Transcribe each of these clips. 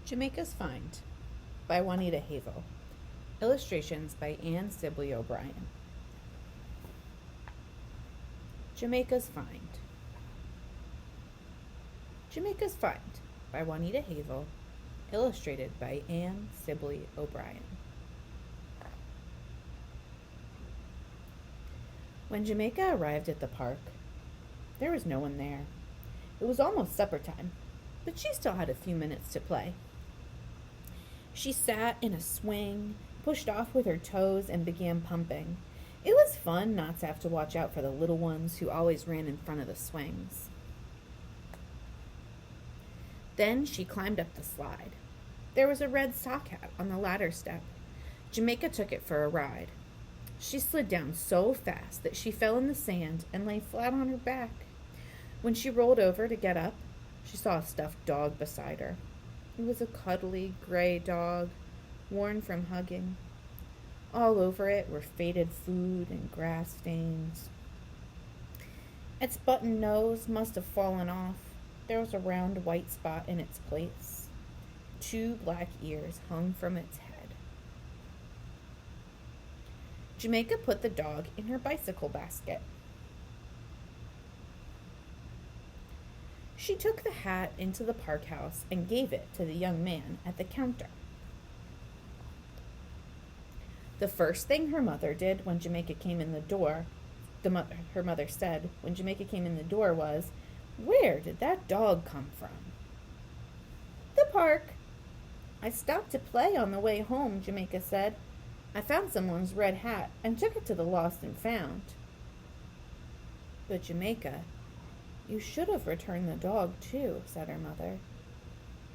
Jamaica's Find by Juanita Havel. Illustrations by Anne Sibley O'Brien. Jamaica's Find. Jamaica's Find by Juanita Havel. Illustrated by Anne Sibley O'Brien. When Jamaica arrived at the park, there was no one there. It was almost supper time, but she still had a few minutes to play. She sat in a swing, pushed off with her toes, and began pumping. It was fun not to have to watch out for the little ones who always ran in front of the swings. Then she climbed up the slide. There was a red sock hat on the ladder step. Jamaica took it for a ride. She slid down so fast that she fell in the sand and lay flat on her back. When she rolled over to get up, she saw a stuffed dog beside her. It was a cuddly, gray dog, worn from hugging. All over it were faded food and grass stains. Its button nose must have fallen off. There was a round white spot in its place. 2 black ears hung from its head. Jamaica put the dog in her bicycle basket. She took the hat into the park house and gave it to the young man at the counter. The first thing her mother did when Jamaica came in the door, her mother said when Jamaica came in the door was, "Where did that dog come from?" "The park. I stopped to play on the way home," Jamaica said. "I found someone's red hat and took it to the lost and found." "But Jamaica, you should have returned the dog too," said her mother.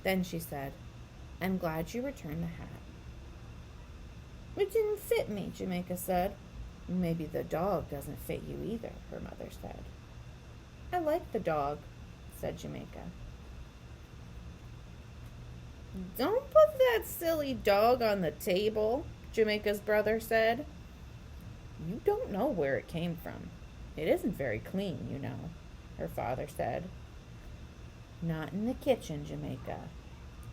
Then she said, "I'm glad you returned the hat." "It didn't fit me," Jamaica said. "Maybe the dog doesn't fit you either," her mother said. "I like the dog," said Jamaica. "Don't put that silly dog on the table," Jamaica's brother said. "You don't know where it came from. It isn't very clean, you know," her father said. "Not in the kitchen, Jamaica,"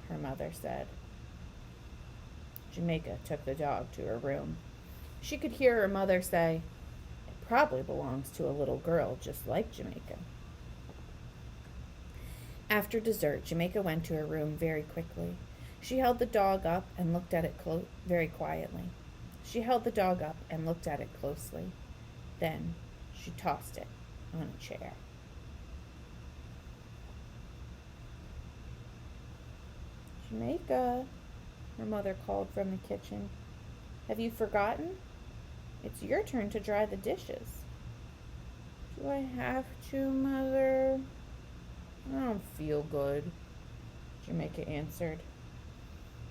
her mother said. Jamaica took the dog to her room. She could hear her mother say, "It probably belongs to a little girl just like Jamaica." After dessert, Jamaica went to her room very quickly. She held the dog up and looked at it very quietly. She held the dog up and looked at it closely. Then she tossed it on a chair. "Jamaica," her mother called from the kitchen. "Have you forgotten? It's your turn to dry the dishes." "Do I have to, Mother?" "I don't feel good," Jamaica answered.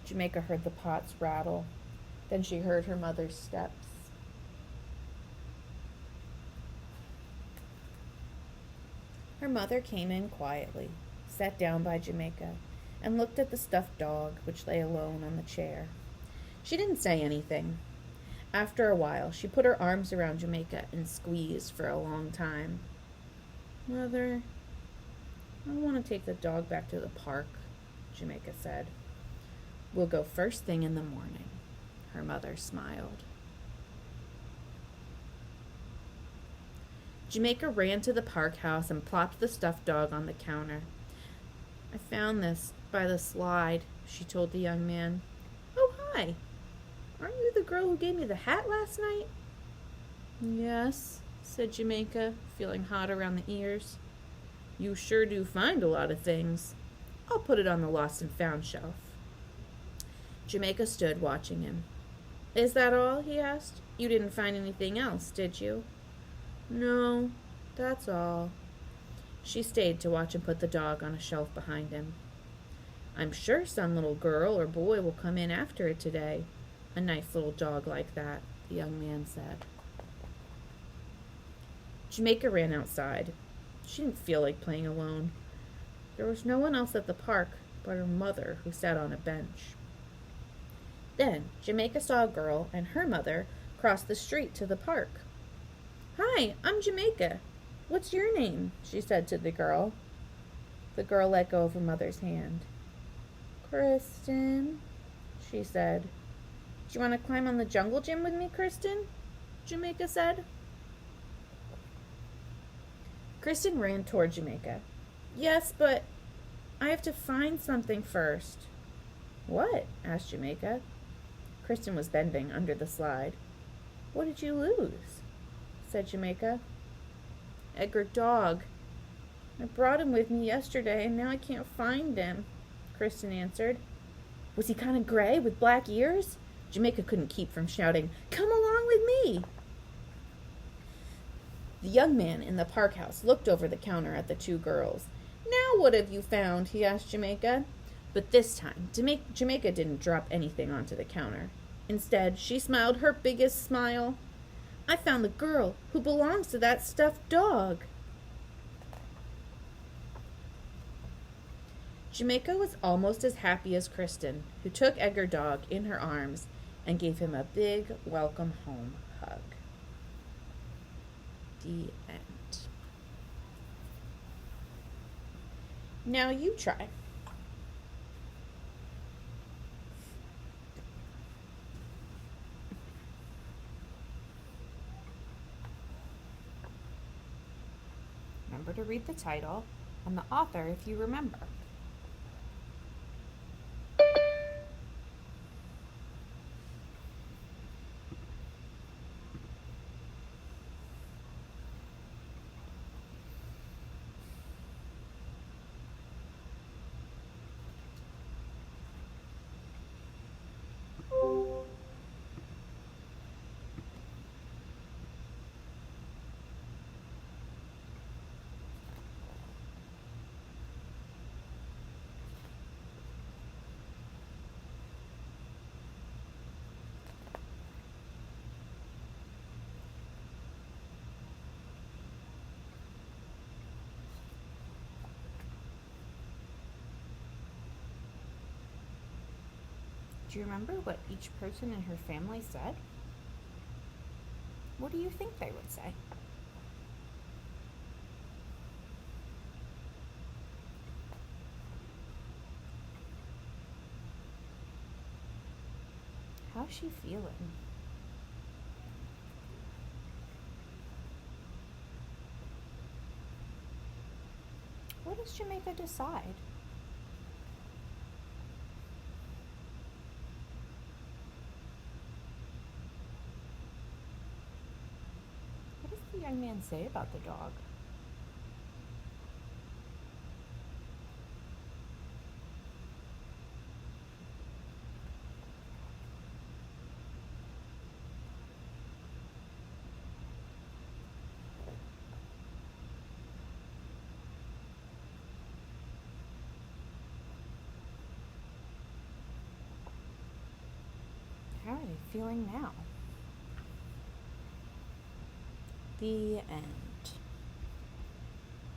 Jamaica heard the pots rattle. Then she heard her mother's steps. Her mother came in quietly, sat down by Jamaica, and looked at the stuffed dog, which lay alone on the chair. She didn't say anything. After a while, she put her arms around Jamaica and squeezed for a long time. "Mother, I want to take the dog back to the park," Jamaica said. "We'll go first thing in the morning," her mother smiled. Jamaica ran to the park house and plopped the stuffed dog on the counter. "I found this by the slide," she told the young man. "Oh, hi. Aren't you the girl who gave me the hat last night?" "Yes," said Jamaica, feeling hot around the ears. "You sure do find a lot of things. I'll put it on the lost and found shelf." Jamaica stood watching him. "Is that all?" he asked. "You didn't find anything else, did you?" "No, that's all." She stayed to watch him put the dog on a shelf behind him. "I'm sure some little girl or boy will come in after it today. A nice little dog like that," the young man said. Jamaica ran outside. She didn't feel like playing alone. There was no one else at the park but her mother, who sat on a bench. Then Jamaica saw a girl and her mother cross the street to the park. "Hi, I'm Jamaica. What's your name?" she said to the girl. The girl let go of her mother's hand. Kristen, she said. Do you want to climb on the jungle gym with me, Kristen? Jamaica said. Kristen ran toward Jamaica. Yes, but I have to find something first. What? Asked Jamaica. Kristen was bending under the slide. What did you lose? Said Jamaica. Edgar dog. I brought him with me yesterday and now I can't find him, Kristen answered. Was he kind of gray with black ears? Jamaica couldn't keep from shouting, Come along with me! The young man in the park house looked over the counter at the two girls. Now what have you found? He asked Jamaica. But this time, Jamaica didn't drop anything onto the counter. Instead, she smiled her biggest smile. I found the girl who belongs to that stuffed dog. Jamaica was almost as happy as Kristen, who took Edgar Dog in her arms and gave him a big welcome home hug. The end. Now you try. Remember to read the title and the author if you remember. Do you remember what each person in her family said? What do you think they would say? How's she feeling? What does Jamaica decide? What does the young man say about the dog? How are they feeling now? The end.